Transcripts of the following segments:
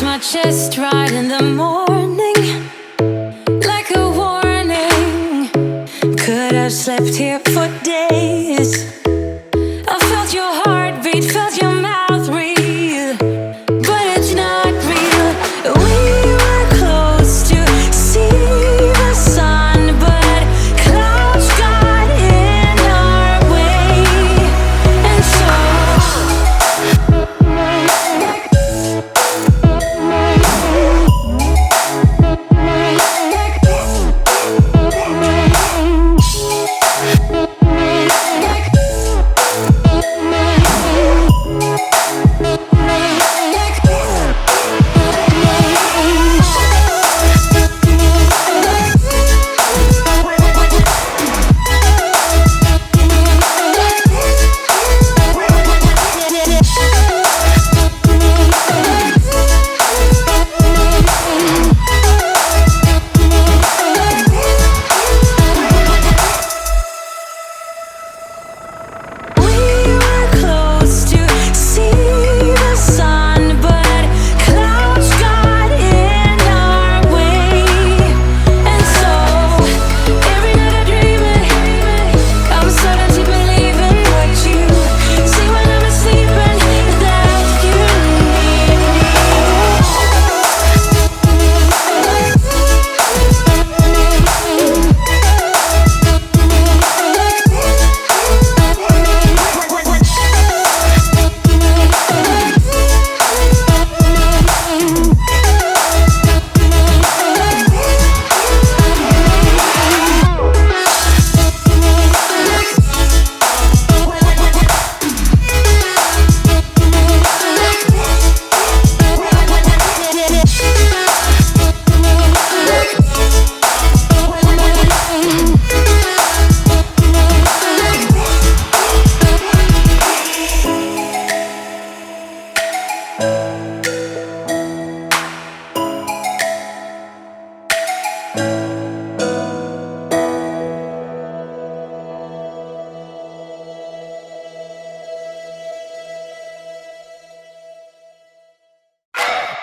my chest right in the morning, like a warning. Could have slept here for days. I felt your heartbeat, felt your mouth breathe, but it's not real. We were close to see the sun, but clouds got in our way, and so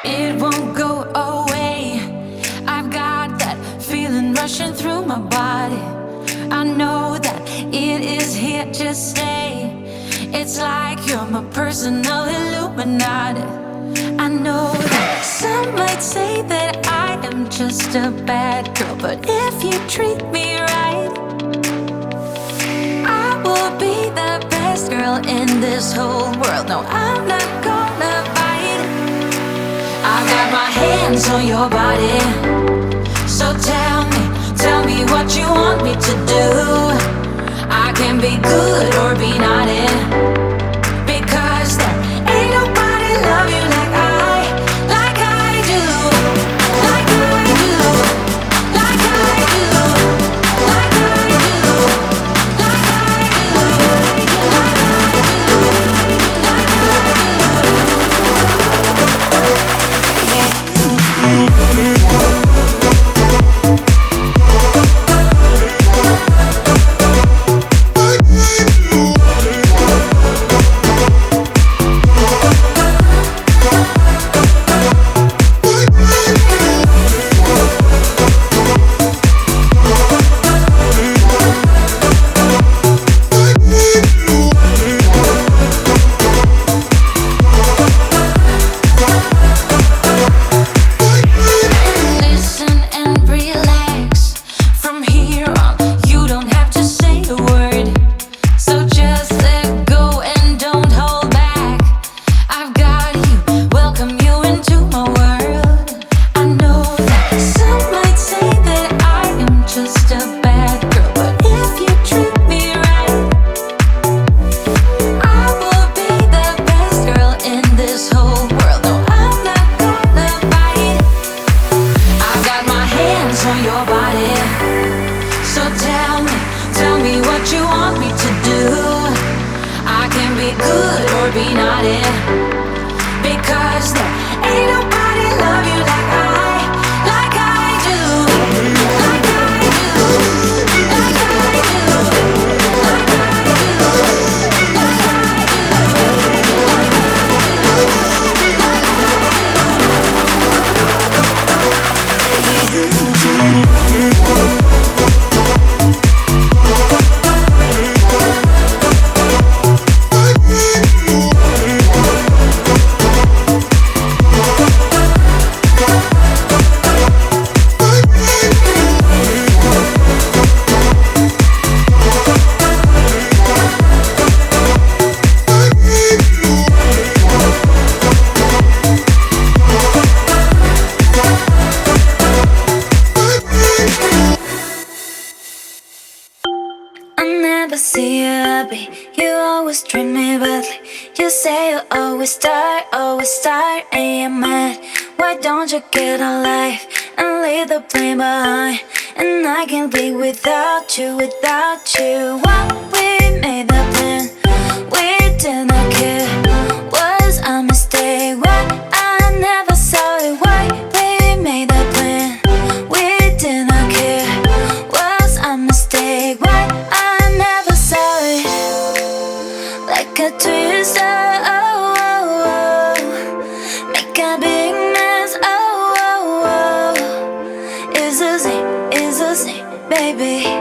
it won't go away. I've got that feeling rushing through my body. I know that it is here to stay. It's like you're my personal Illuminati. I know that some might say that I am just a bad girl, but if you treat me right, I will be the best girl in this whole world. No, I'm not gonna bite. I got my hands on your body, so tell me what you want me to do. I can be good or be naughty, because there ain't nobody love you like I do, like I do, like I do, like I do, like I do, like I do. treat me badly. You say you always start, and you're mad. Why don't you get a life and leave the blame behind? And I can't live without you, without you. What we made the plan, we did not care. Was a mistake, what I never saw it. Why we made the plan, we did not care. Was a mistake, what I never saw it. Like a twister, oh, oh, oh. Make a big mess, oh, oh, oh. It's a sin, baby.